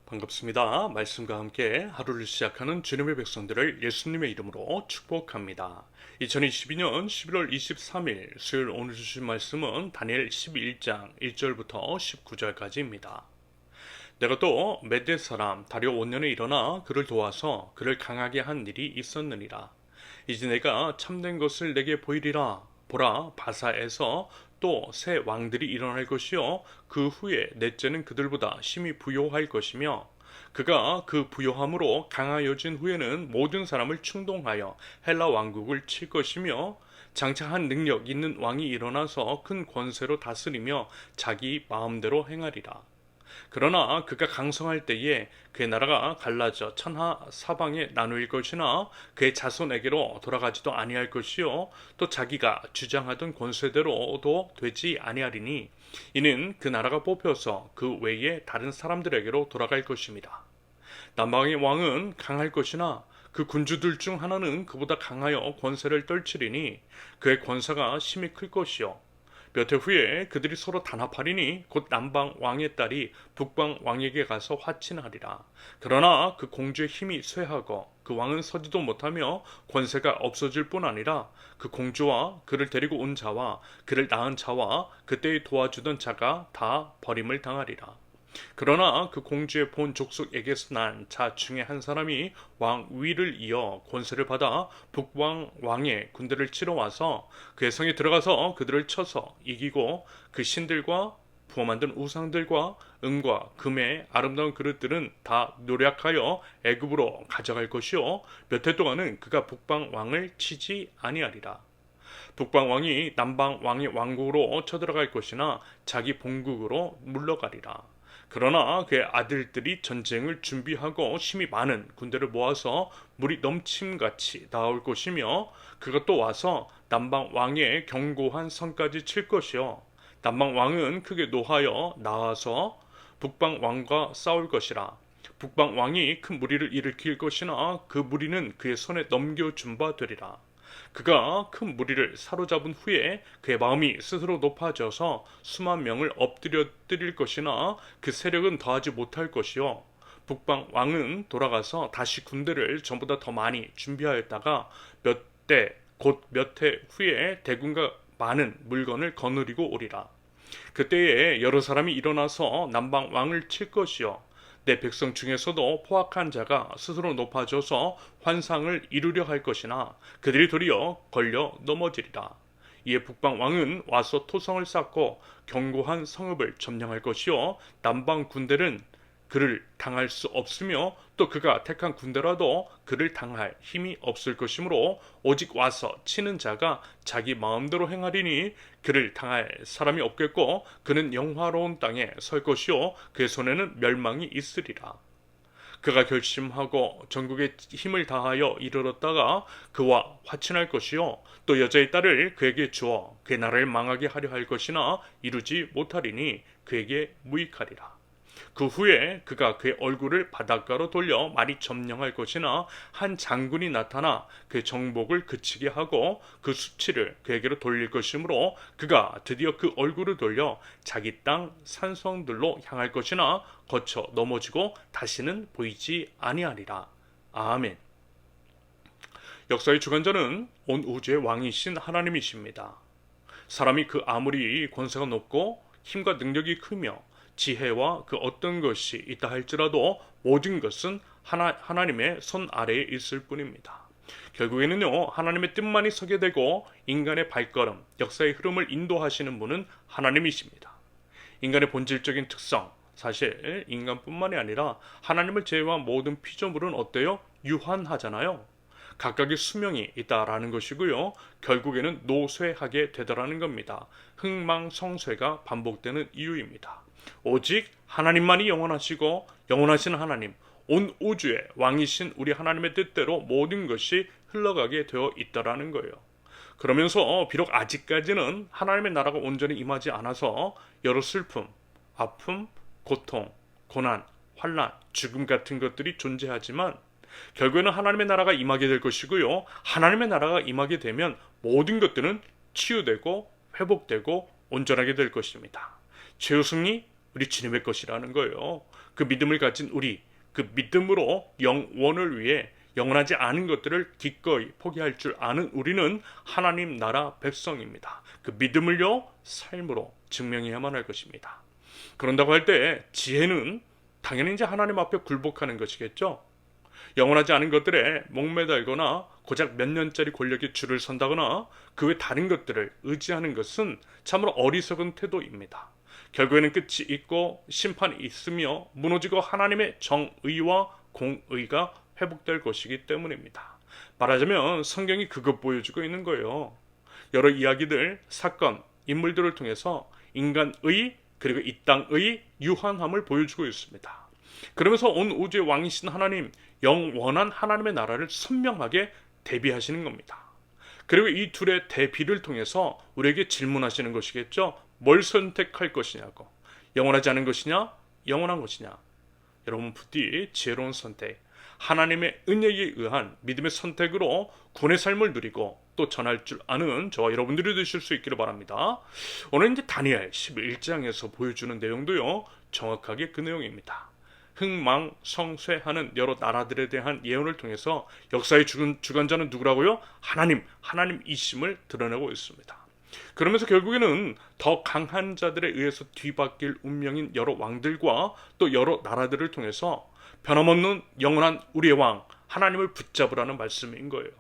반갑습니다. 말씀과 함께 하루를 시작하는 주님의 백성들을 예수님의 이름으로 축복합니다. 2022년 11월 23일 수요일 오늘 주신 말씀은 다니엘 11장 1절부터 19절까지입니다. 내가 또 메대 사람 다리오 원년에 일어나 그를 도와서 그를 강하게 한 일이 있었느니라. 이제 내가 참된 것을 내게 보이리라. 보라, 바사에서 또 새 왕들이 일어날 것이요 그 후에 넷째는 그들보다 심히 부요할 것이며 그가 그 부요함으로 강하여진 후에는 모든 사람을 충동하여 헬라 왕국을 칠 것이며 장차 한 능력 있는 왕이 일어나서 큰 권세로 다스리며 자기 마음대로 행하리라. 그러나 그가 강성할 때에 그의 나라가 갈라져 천하 사방에 나누일 것이나 그의 자손에게로 돌아가지도 아니할 것이요 또 자기가 주장하던 권세대로도 되지 아니하리니 이는 그 나라가 뽑혀서 그 외에 다른 사람들에게로 돌아갈 것입니다. 남방의 왕은 강할 것이나 그 군주들 중 하나는 그보다 강하여 권세를 떨치리니 그의 권세가 심히 클 것이요 몇 해 후에 그들이 서로 단합하리니 곧 남방 왕의 딸이 북방 왕에게 가서 화친하리라. 그러나 그 공주의 힘이 쇠하고 그 왕은 서지도 못하며 권세가 없어질 뿐 아니라 그 공주와 그를 데리고 온 자와 그를 낳은 자와 그때에 도와주던 자가 다 버림을 당하리라. 그러나 그 공주의 본 족속에게서 난 자 중에 한 사람이 왕 위를 이어 권세를 받아 북왕 왕의 군대를 치러 와서 그의 성에 들어가서 그들을 쳐서 이기고 그 신들과 부어 만든 우상들과 은과 금의 아름다운 그릇들은 다 노략하여 애굽으로 가져갈 것이요 몇 해 동안은 그가 북방 왕을 치지 아니하리라. 북방 왕이 남방 왕의 왕국으로 쳐들어갈 것이나 자기 본국으로 물러가리라. 그러나 그의 아들들이 전쟁을 준비하고 힘이 많은 군대를 모아서 물이 넘침같이 나올 것이며 그가 또 와서 남방 왕의 견고한 성까지 칠 것이요 남방 왕은 크게 노하여 나와서 북방 왕과 싸울 것이라. 북방 왕이 큰 무리를 일으킬 것이나 그 무리는 그의 손에 넘겨준 바 되리라. 그가 큰 무리를 사로잡은 후에 그의 마음이 스스로 높아져서 수만 명을 엎드려 때릴 것이나 그 세력은 더하지 못할 것이요 북방 왕은 돌아가서 다시 군대를 전보다 더 많이 준비하였다가 곧 몇 해 후에 대군과 많은 물건을 거느리고 오리라. 그때에 여러 사람이 일어나서 남방 왕을 칠 것이요 내 백성 중에서도 포악한 자가 스스로 높아져서 환상을 이루려 할 것이나 그들이 도리어 걸려 넘어지리라. 이에 북방 왕은 와서 토성을 쌓고 견고한 성읍을 점령할 것이요 남방 군대는 그를 당할 수 없으며 또 그가 택한 군대라도 그를 당할 힘이 없을 것이므로 오직 와서 치는 자가 자기 마음대로 행하리니 그를 당할 사람이 없겠고 그는 영화로운 땅에 설 것이요 그의 손에는 멸망이 있으리라. 그가 결심하고 전국에 힘을 다하여 이르렀다가 그와 화친할 것이요 또 여자의 딸을 그에게 주어 그의 나라를 망하게 하려 할 것이나 이루지 못하리니 그에게 무익하리라. 그 후에 그가 그의 얼굴을 바닷가로 돌려 많이 점령할 것이나 한 장군이 나타나 그의 정복을 그치게 하고 그 수치를 그에게로 돌릴 것이므로 그가 드디어 그 얼굴을 돌려 자기 땅 산성들로 향할 것이나 거쳐 넘어지고 다시는 보이지 아니하리라. 아멘. 역사의 주관자는 온 우주의 왕이신 하나님이십니다. 사람이 그 아무리 권세가 높고 힘과 능력이 크며 지혜와 그 어떤 것이 있다 할지라도 모든 것은 하나님의 손 아래에 있을 뿐입니다. 결국에는요 하나님의 뜻만이 서게 되고 인간의 발걸음, 역사의 흐름을 인도하시는 분은 하나님이십니다. 인간의 본질적인 특성, 사실 인간뿐만이 아니라 하나님을 제외한 모든 피조물은 어때요? 유한하잖아요. 각각의 수명이 있다라는 것이고요. 결국에는 노쇠하게 되더라는 겁니다. 흥망성쇠가 반복되는 이유입니다. 오직 하나님만이 영원하시고 영원하신 하나님, 온 우주의 왕이신 우리 하나님의 뜻대로 모든 것이 흘러가게 되어 있다라는 거예요. 그러면서 비록 아직까지는 하나님의 나라가 온전히 임하지 않아서 여러 슬픔, 아픔, 고통, 고난, 환난, 죽음 같은 것들이 존재하지만 결국에는 하나님의 나라가 임하게 될 것이고요. 하나님의 나라가 임하게 되면 모든 것들은 치유되고 회복되고 온전하게 될 것입니다. 죄의 승리, 우리 주님의 것이라는 거예요. 그 믿음을 가진 우리, 그 믿음으로 영원을 위해 영원하지 않은 것들을 기꺼이 포기할 줄 아는 우리는 하나님 나라 백성입니다. 그 믿음을요, 삶으로 증명해야만 할 것입니다. 그런다고 할 때 지혜는 당연히 이제 하나님 앞에 굴복하는 것이겠죠. 영원하지 않은 것들에 목매달거나 고작 몇 년짜리 권력에 줄을 선다거나 그 외 다른 것들을 의지하는 것은 참으로 어리석은 태도입니다. 결국에는 끝이 있고 심판이 있으며 무너지고 하나님의 정의와 공의가 회복될 것이기 때문입니다. 말하자면 성경이 그것 보여주고 있는 거예요. 여러 이야기들, 사건, 인물들을 통해서 인간의 그리고 이 땅의 유한함을 보여주고 있습니다. 그러면서 온 우주의 왕이신 하나님, 영원한 하나님의 나라를 선명하게 대비하시는 겁니다. 그리고 이 둘의 대비를 통해서 우리에게 질문하시는 것이겠죠. 뭘 선택할 것이냐고. 영원하지 않은 것이냐, 영원한 것이냐. 여러분 부디 지혜로운 선택, 하나님의 은혜에 의한 믿음의 선택으로 구원의 삶을 누리고 또 전할 줄 아는 저와 여러분들이 되실 수 있기를 바랍니다. 오늘 이제 다니엘 11장에서 보여주는 내용도요, 정확하게 그 내용입니다. 흥망성쇠하는 여러 나라들에 대한 예언을 통해서 역사의 주관자는 누구라고요? 하나님이심을 드러내고 있습니다. 그러면서 결국에는 더 강한 자들에 의해서 뒤바뀔 운명인 여러 왕들과 또 여러 나라들을 통해서 변함없는 영원한 우리의 왕 하나님을 붙잡으라는 말씀인 거예요.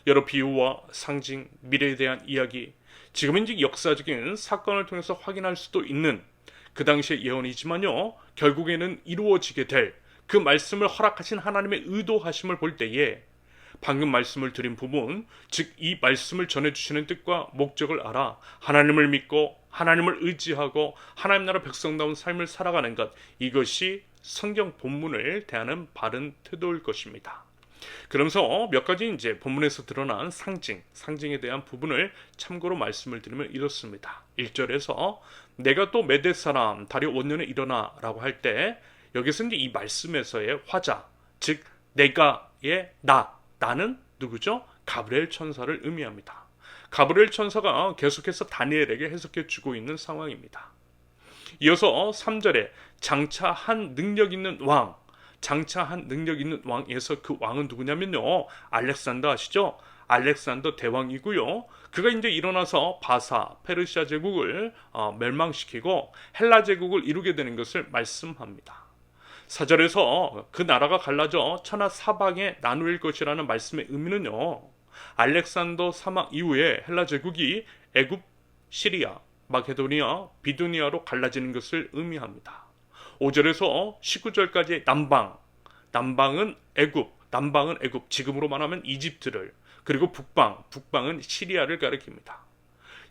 여러 비유와 상징, 미래에 대한 이야기, 지금은 이제 역사적인 사건을 통해서 확인할 수도 있는 그 당시의 예언이지만요, 결국에는 이루어지게 될 그 말씀을 허락하신 하나님의 의도하심을 볼 때에 방금 말씀을 드린 부분, 즉 이 말씀을 전해주시는 뜻과 목적을 알아 하나님을 믿고 하나님을 의지하고 하나님 나라 백성다운 삶을 살아가는 것, 이것이 성경 본문을 대하는 바른 태도일 것입니다. 그러면서 몇 가지 이제 본문에서 드러난 상징에 대한 부분을 참고로 말씀을 드리면 이렇습니다. 1절에서 내가 또 메대 사람 다리오 원년에 일어나 라고 할 때 여기서 이제 이 말씀에서의 화자, 즉 내가의 나는 누구죠? 가브리엘 천사를 의미합니다. 가브리엘 천사가 계속해서 다니엘에게 해석해 주고 있는 상황입니다. 이어서 3절에 장차한 능력 있는 왕에서 그 왕은 누구냐면요, 알렉산더 아시죠? 알렉산더 대왕이고요. 그가 이제 일어나서 바사, 페르시아 제국을 멸망시키고 헬라 제국을 이루게 되는 것을 말씀합니다. 4절에서 그 나라가 갈라져 천하 사방에 나누일 것이라는 말씀의 의미는요, 알렉산더 사막 이후에 헬라 제국이 애굽, 시리아, 마케도니아, 비두니아로 갈라지는 것을 의미합니다. 5절에서 19절까지 남방은 애굽, 지금으로 말하면 이집트를, 그리고 북방은 시리아를 가리킵니다.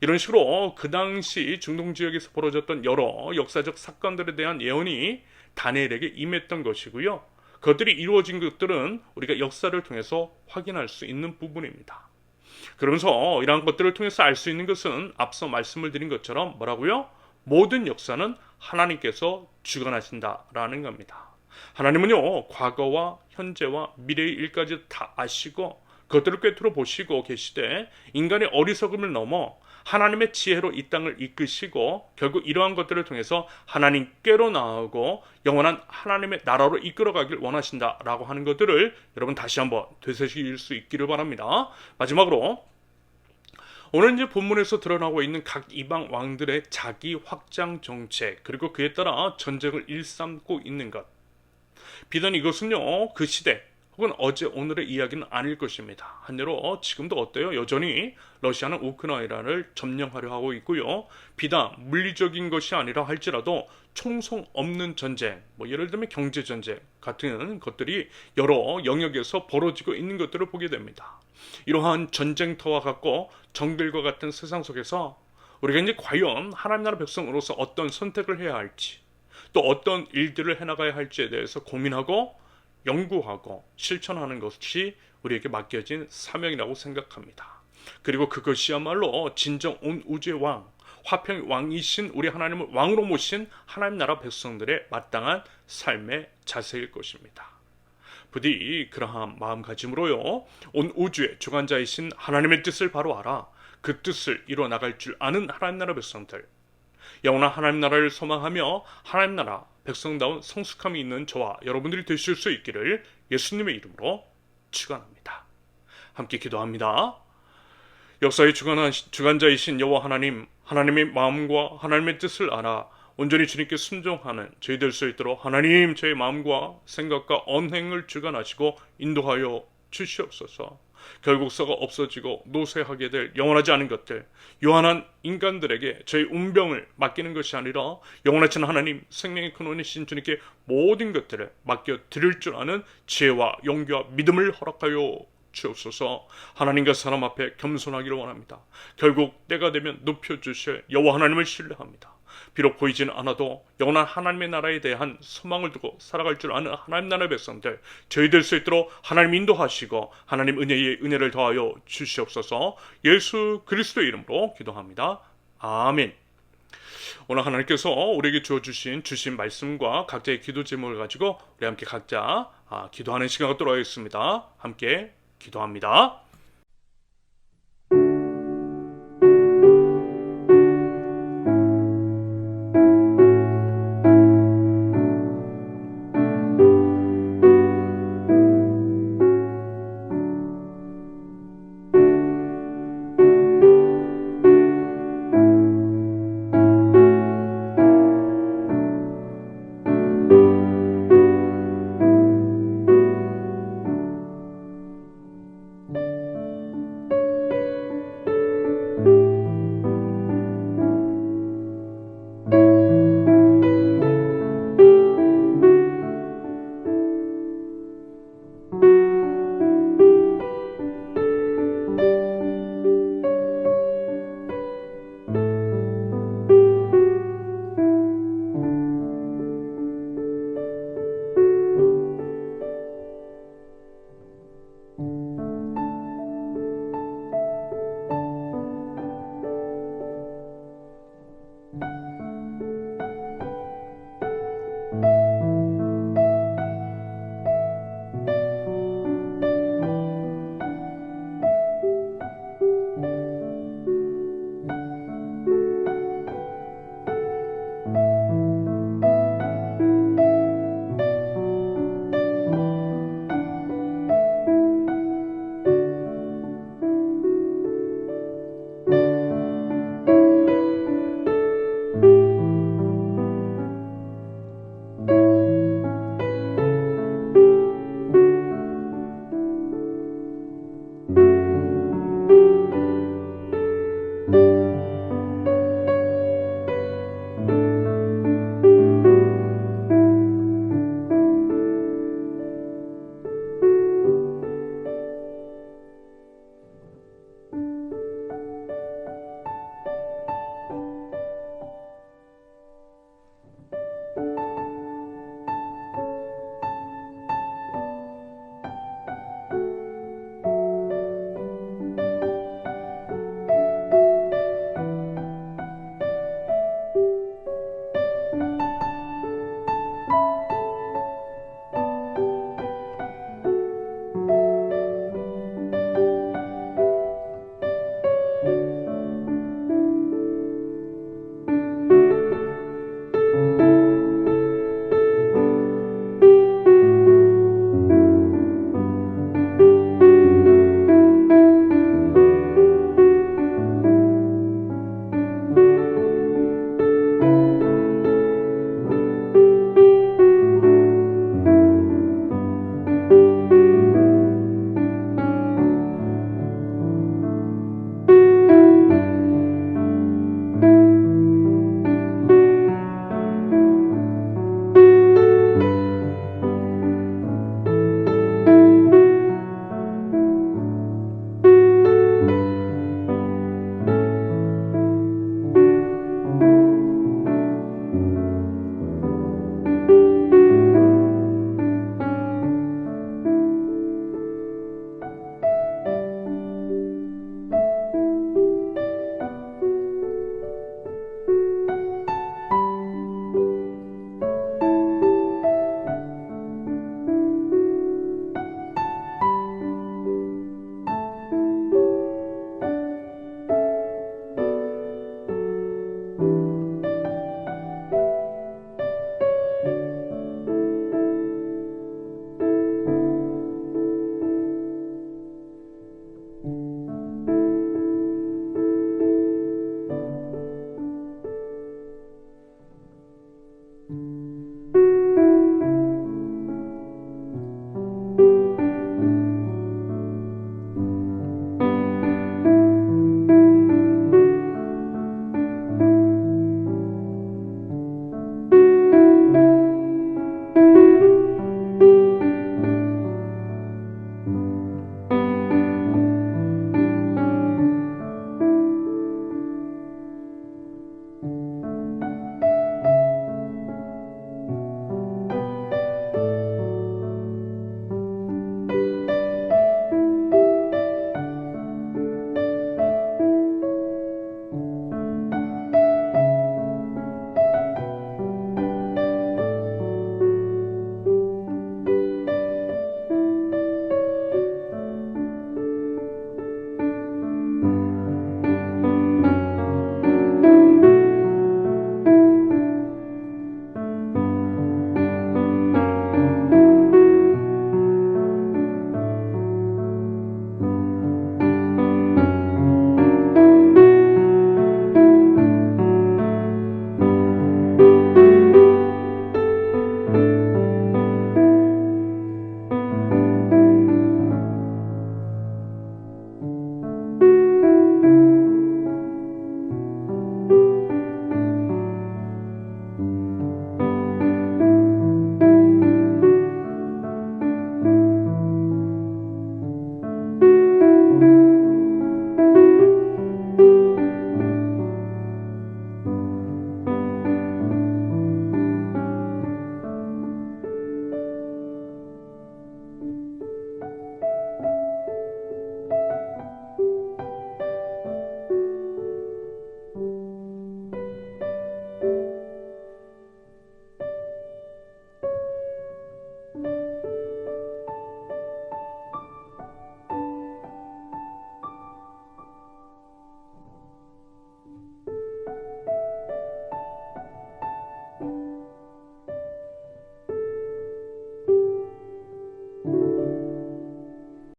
이런 식으로 그 당시 중동 지역에서 벌어졌던 여러 역사적 사건들에 대한 예언이 다니엘에게 임했던 것이고요. 그것들이 이루어진 것들은 우리가 역사를 통해서 확인할 수 있는 부분입니다. 그러면서 이러한 것들을 통해서 알 수 있는 것은 앞서 말씀을 드린 것처럼 뭐라고요? 모든 역사는 하나님께서 주관하신다라는 겁니다. 하나님은요, 과거와 현재와 미래의 일까지 다 아시고 그것들을 꿰뚫어 보시고 계시되 인간의 어리석음을 넘어 하나님의 지혜로 이 땅을 이끄시고 결국 이러한 것들을 통해서 하나님께로 나아가고 영원한 하나님의 나라로 이끌어가길 원하신다라고 하는 것들을 여러분 다시 한번 되새길 수 있기를 바랍니다. 마지막으로 오늘 이제 본문에서 드러나고 있는 각 이방 왕들의 자기 확장 정책, 그리고 그에 따라 전쟁을 일삼고 있는 것, 비단 이것은요 그 시대 혹은 어제 오늘의 이야기는 아닐 것입니다. 한여로 지금도 어때요? 여전히 러시아는 우크라이나를 점령하려 하고 있고요. 비단 물리적인 것이 아니라 할지라도 총성 없는 전쟁, 예를 들면 경제전쟁 같은 것들이 여러 영역에서 벌어지고 있는 것들을 보게 됩니다. 이러한 전쟁터와 같고 정글과 같은 세상 속에서 우리가 이제 과연 하나님 나라 백성으로서 어떤 선택을 해야 할지, 또 어떤 일들을 해나가야 할지에 대해서 고민하고 연구하고 실천하는 것이 우리에게 맡겨진 사명이라고 생각합니다. 그리고 그것이야말로 진정 온 우주의 왕, 화평의 왕이신 우리 하나님을 왕으로 모신 하나님 나라 백성들의 마땅한 삶의 자세일 것입니다. 부디 그러한 마음가짐으로요, 온 우주의 주관자이신 하나님의 뜻을 바로 알아 그 뜻을 이루어 나갈 줄 아는 하나님 나라 백성들, 영원한 하나님 나라를 소망하며 하나님 나라 백성다운 성숙함이 있는 저와 여러분들이 되실 수 있기를 예수님의 이름으로 축원합니다. 함께 기도합니다. 역사의 주관자이신 여호와 하나님, 하나님의 마음과 하나님의 뜻을 알아 온전히 주님께 순종하는 저희 될 수 있도록 하나님 저의 마음과 생각과 언행을 주관하시고 인도하여 주시옵소서. 결국서가 없어지고 노쇠하게 될 영원하지 않은 것들, 요한한 인간들에게 저희 운명을 맡기는 것이 아니라 영원하신 하나님, 생명의 근원이신 주님께 모든 것들을 맡겨 드릴 줄 아는 지혜와 용기와 믿음을 허락하여 주옵소서. 하나님과 사람 앞에 겸손하기를 원합니다. 결국 때가 되면 높여주실 여호와 하나님을 신뢰합니다. 비록 보이지는 않아도 영원한 하나님의 나라에 대한 소망을 두고 살아갈 줄 아는 하나님 나라의 백성들 저희 될 수 있도록 하나님 인도하시고 하나님 은혜의 은혜를 더하여 주시옵소서. 예수 그리스도의 이름으로 기도합니다. 아멘. 오늘 하나님께서 우리에게 주신 말씀과 각자의 기도 제목을 가지고 우리 함께 각자 기도하는 시간을 갖도록 하겠습니다. 함께 기도합니다.